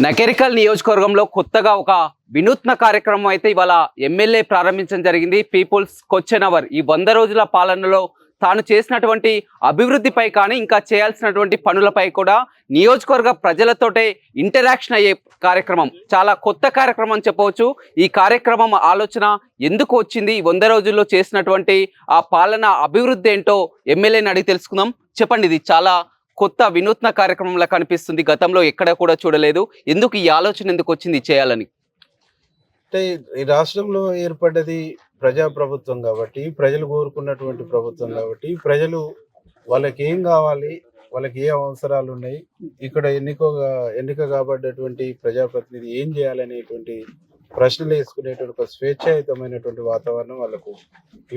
నకరికల్ నియోజకవర్గంలో కొత్తగా ఒక వినూత్న కార్యక్రమం అయితే ఇవాళ ఎమ్మెల్యే ప్రారంభించడం జరిగింది. People's question hour. ఈ 100 రోజుల పాలనలో తాను చేసినటువంటి అభివృద్ధిపై కానీ ఇంకా చేయాల్సినటువంటి పనులపై కూడా నియోజకవర్గ ప్రజలతోటే ఇంటరాక్షన్ అయ్యే కార్యక్రమం. చాలా కొత్త కార్యక్రమం చెప్పవచ్చు. ఈ కార్యక్రమం ఆలోచన ఎందుకు వచ్చింది, 100 రోజుల్లో చేసినటువంటి ఆ పాలన అభివృద్ధి ఏంటో ఎమ్మెల్యేని అడిగి తెలుసుకుందాం. చెప్పండి, ఇది చాలా కొత్త వినూత్న కార్యక్రమంలా కనిపిస్తుంది, గతంలో ఎక్కడ కూడా చూడలేదు. ఎందుకు ఈ ఆలోచన ఎందుకు వచ్చింది చేయాలని? అంటే ఈ రాష్ట్రంలో ఏర్పడ్డది ప్రజాప్రభుత్వం కాబట్టి, ప్రజలు కోరుకున్నటువంటి ప్రభుత్వం కాబట్టి, ప్రజలు వాళ్ళకి ఏం కావాలి, వాళ్ళకి ఏ అవసరాలు ఉన్నాయి, ఇక్కడ ఎన్నిక కాబడ్డటువంటి ప్రజాప్రతినిధి ఏం చేయాలనేటువంటి ప్రశ్నలు వేసుకునేటువంటి ఒక స్వేచ్ఛాయుతమైనటువంటి వాతావరణం వాళ్ళకు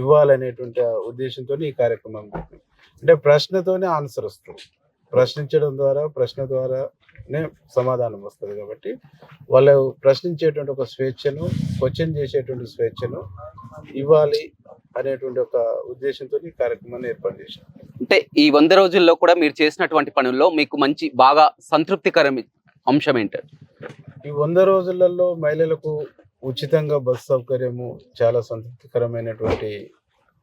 ఇవ్వాలనేటువంటి ఉద్దేశంతో ఈ కార్యక్రమం పెట్టినాం. అంటే ప్రశ్నతోనే ఆన్సర్ వస్తుంది. ప్రశ్నించడం ద్వారా, ప్రశ్న ద్వారానే సమాధానం వస్తుంది. కాబట్టి వాళ్ళు ప్రశ్నించేటువంటి ఒక స్వేచ్ఛను, క్వశ్చన్ చేసేటువంటి స్వేచ్ఛను ఇవ్వాలి అనేటువంటి ఒక ఉద్దేశంతో ఈ కార్యక్రమాన్ని ఏర్పాటు చేశాం. అంటే ఈ 100 రోజుల్లో కూడా మీరు చేసినటువంటి పనుల్లో మీకు మంచి బాగా సంతృప్తికరమైన అంశం ఏంటి? ఈ 100 రోజులలో మహిళలకు ఉచితంగా బస్సు సౌకర్యము చాలా సంతృప్తికరమైనటువంటి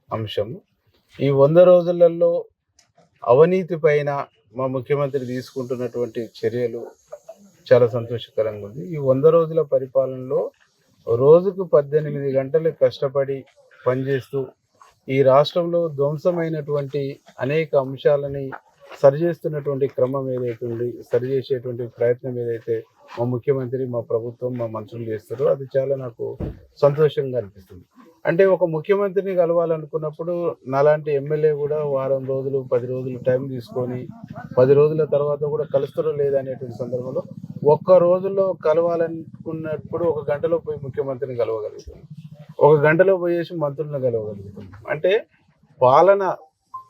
అంశము. ఈ 100 రోజులలో అవినీతి పైన మా ముఖ్యమంత్రి తీసుకుంటున్నటువంటి చర్యలు చాలా సంతోషకరంగా ఉంది. ఈ 100 రోజుల పరిపాలనలో రోజుకు 18 గంటలు కష్టపడి పనిచేస్తూ ఈ రాష్ట్రంలో ధ్వంసమైనటువంటి అనేక అంశాలని సరిచేస్తున్నటువంటి క్రమం ఏదైతే ఉంది, సరిచేసేటువంటి ప్రయత్నం ఏదైతే మా ముఖ్యమంత్రి, మా ప్రభుత్వం, మా మంత్రులు చేస్తారో అది చాలా నాకు సంతోషంగా అనిపిస్తుంది. అంటే ఒక ముఖ్యమంత్రిని కలవాలనుకున్నప్పుడు నాలాంటి ఎమ్మెల్యే కూడా వారం రోజులు, 10 రోజులు టైం తీసుకొని 10 రోజుల తర్వాత కూడా కలుస్తారో లేదా అనేటువంటి సందర్భంలో ఒక్క రోజులో కలవాలనుకున్నప్పుడు 1 గంటలో పోయి ముఖ్యమంత్రిని కలవగలుగుతాం, 1 గంటలో పోయేసి మంత్రులను కలవగలుగుతాం. అంటే పాలన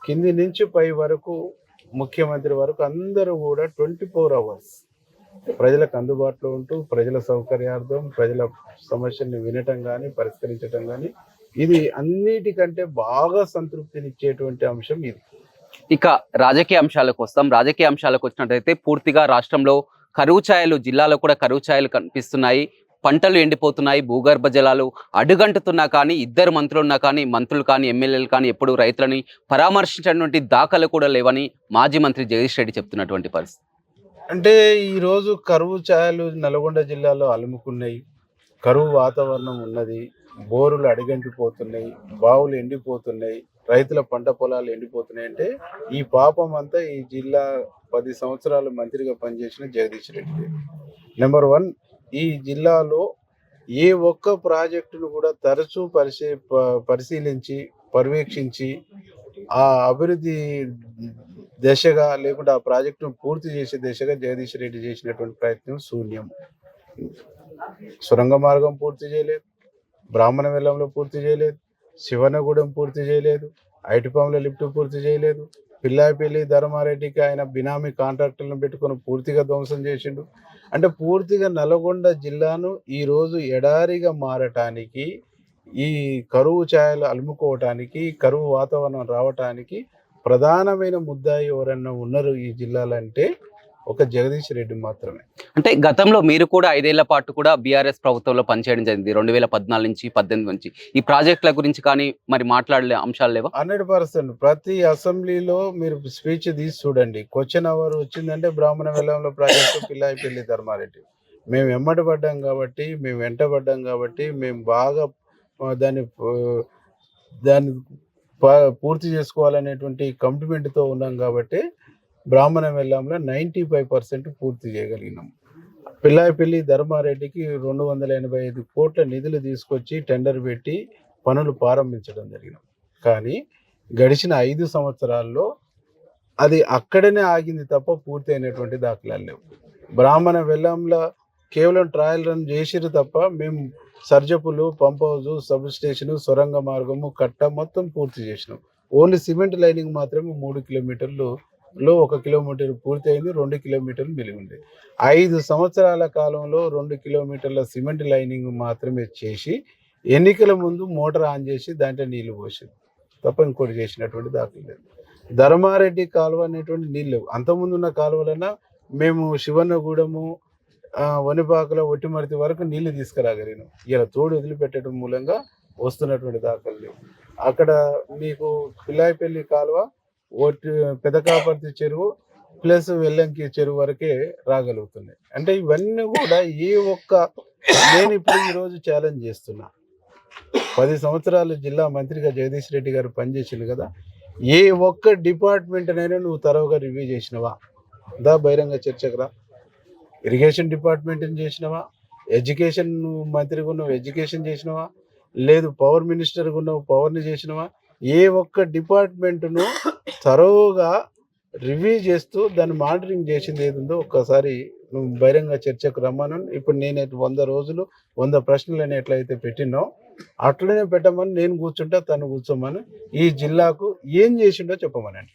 కింది నుంచి పై వరకు, ముఖ్యమంత్రి వరకు అందరూ కూడా 24 hours ప్రజలకు అందుబాటులో ఉంటూ ప్రజల సౌకర్యార్థం, ప్రజల సమస్యల్ని వినటం కానీ, పరిష్కరించటం కానీ, ఇది అన్నిటికంటే బాగా సంతృప్తినిచ్చేటువంటి అంశం ఇది. ఇక రాజకీయ అంశాలకు వస్తాం. రాజకీయ అంశాలకు వచ్చినట్టయితే పూర్తిగా రాష్ట్రంలో కరువు ఛాయలు, జిల్లాలో కూడా కరువు ఛాయలు కనిపిస్తున్నాయి. పంటలు ఎండిపోతున్నాయి, భూగర్భ జలాలు అడుగంటున్నా కానీ, 2 మంత్రులున్నా కానీ, మంత్రులు కానీ, ఎమ్మెల్యేలు కానీ ఎప్పుడు రైతులని పరామర్శించినటువంటి దాఖలు కూడా లేవని మాజీ మంత్రి జగదీష్ రెడ్డి చెప్తున్నటువంటి పరిస్థితి. అంటే ఈరోజు కరువు ఛాయలు నల్గొండ జిల్లాలో అలుముకున్నాయి. కరువు వాతావరణం ఉన్నది. బోరులు అడిగంటిపోతున్నాయి, బావులు ఎండిపోతున్నాయి, రైతుల పంట పొలాలు ఎండిపోతున్నాయి. అంటే ఈ పాపం అంతా ఈ జిల్లా 10 సంవత్సరాలు మంత్రిగా పనిచేసిన జగదీష్ రెడ్డి. నెంబర్ 1, ఈ జిల్లాలో ఏ ఒక్క ప్రాజెక్టును కూడా తరచూ పరిశీలించి, పర్యవేక్షించి ఆ అభివృద్ధి దశగా లేకుంటే ఆ ప్రాజెక్టును పూర్తి చేసే దిశగా జగదీష్ రెడ్డి చేసినటువంటి ప్రయత్నం శూన్యం. సొరంగ మార్గం పూర్తి చేయలేదు, బ్రాహ్మణ వెల్లంలో పూర్తి చేయలేదు, శివనగూడెం పూర్తి చేయలేదు, ఐటిపాముల లిఫ్ట్ పూర్తి చేయలేదు, పిల్లాయిపల్లి ధర్మారెడ్డికి ఆయన బినామీ కాంట్రాక్టర్లను పెట్టుకొని పూర్తిగా ధ్వంసం చేసిండు. అంటే పూర్తిగా నల్గొండ జిల్లాను ఈరోజు ఎడారిగా మారటానికి, ఈ కరువు ఛాయలు అలుముకోవటానికి, కరువు వాతావరణం రావటానికి ప్రధానమైన ముద్దాయి ఎవరన్నా ఉన్నారు ఈ జిల్లాలో అంటే ఒక జగదీష్ రెడ్డి మాత్రమే. అంటే గతంలో మీరు కూడా 5 ఏళ్ల పాటు కూడా బీఆర్ఎస్ ప్రభుత్వంలో పనిచేయడం జరిగింది, 2014 నుంచి 18 నుంచి. ఈ ప్రాజెక్టుల గురించి కానీ మరి మాట్లాడలే అంశాలు లేవా? 100%. ప్రతి అసెంబ్లీలో మీరు స్పీచ్ తీసి చూడండి, క్వశ్చన్ అవర్ వచ్చిందంటే బ్రాహ్మణ వెల్లంలో ప్రాజెక్టు, పిల్లాయిపల్లి ధర్మారెడ్డి. మేము వెంబడబడ్డాం కాబట్టి, మేము వెంటబడ్డాం కాబట్టి, మేము బాగా దాన్ని పూర్తి చేసుకోవాలనేటువంటి కమిట్మెంట్తో ఉన్నాం కాబట్టి బ్రాహ్మణ వెల్లంలో 95% పూర్తి చేయగలిగినాం. పిల్లాయిపల్లి ధర్మారెడ్డికి 285 కోట్ల నిధులు తీసుకొచ్చి టెండర్ పెట్టి పనులు ప్రారంభించడం జరిగినాం. కానీ గడిచిన 5 సంవత్సరాల్లో అది అక్కడనే ఆగింది తప్ప పూర్తి అయినటువంటి దాఖలాలు లేవు. బ్రాహ్మణ వెల్లంలో కేవలం ట్రయల్ రన్ చేసిరు తప్ప మేము సర్జపులు, పంప్ హౌజు, సబ్ స్టేషను, సొరంగ మార్గము, కట్ట మొత్తం పూర్తి చేసినాం. ఓన్లీ సిమెంట్ లైనింగ్ మాత్రమే 3 కిలోమీటర్లో 1 కిలోమీటర్ పూర్తి అయింది, 2 కిలోమీటర్లు మిగిలి ఉంది. 5 సంవత్సరాల కాలంలో 2 కిలోమీటర్ల సిమెంట్ లైనింగ్ మాత్రమే చేసి ఎన్నికల ముందు మోటార్ ఆన్ చేసి దాంట్లో నీళ్లు పోసింది తప్ప ఇంకోటి చేసినటువంటి దాఖలు లేదు. ధర్మారెడ్డి కాలువ అనేటువంటి నీళ్ళు లేవు. అంతకుముందు ఉన్న కాలువలన్నా మేము శివన్నగూడెము, వనిపాకల ఒట్టిమరితి వరకు నీళ్లు తీసుకురాగలిగిన ఇలా తోడు వదిలిపెట్టడం మూలంగా వస్తున్నటువంటి దాఖలు లేవు. అక్కడ మీకు పిల్లాయిపల్లి కాలువ పెదకాపర్తి చెరువు ప్లస్ వెల్లంకి చెరువు వరకే రాగలుగుతున్నాయి. అంటే ఇవన్నీ కూడా నేను ఇప్పుడు ఈరోజు ఛాలెంజ్ చేస్తున్నా. 10 సంవత్సరాలు జిల్లా మంత్రిగా జగదీష్ రెడ్డి గారు పనిచేసిండు కదా, ఏ ఒక్క డిపార్ట్మెంట్నైనా నువ్వు తరవుగా రివ్యూ చేసినవా? బహిరంగ చర్చకు రా. ఇరిగేషన్ డిపార్ట్మెంట్ని చేసినవా? ఎడ్యుకేషన్ మంత్రిగా ఉన్నావు, ఎడ్యుకేషన్ చేసినవా? లేదు పవర్ మినిస్టర్గా ఉన్నావు, పవర్ని చేసినవా? ఏ ఒక్క డిపార్ట్మెంట్ను తరోగా రివ్యూ చేస్తూ దాన్ని మానిటరింగ్ చేసింది ఏది ఉందో ఒక్కసారి నువ్వు బహిరంగ చర్చకు రమ్మను. ఇప్పుడు నేను 100 రోజులు 100 ప్రశ్నలు ఎట్లయితే పెట్టినో అట్లనే పెట్టమని నేను కూర్చుంటా, తను కూర్చోమని ఈ జిల్లాకు ఏం చేసిండో చెప్పమనండి.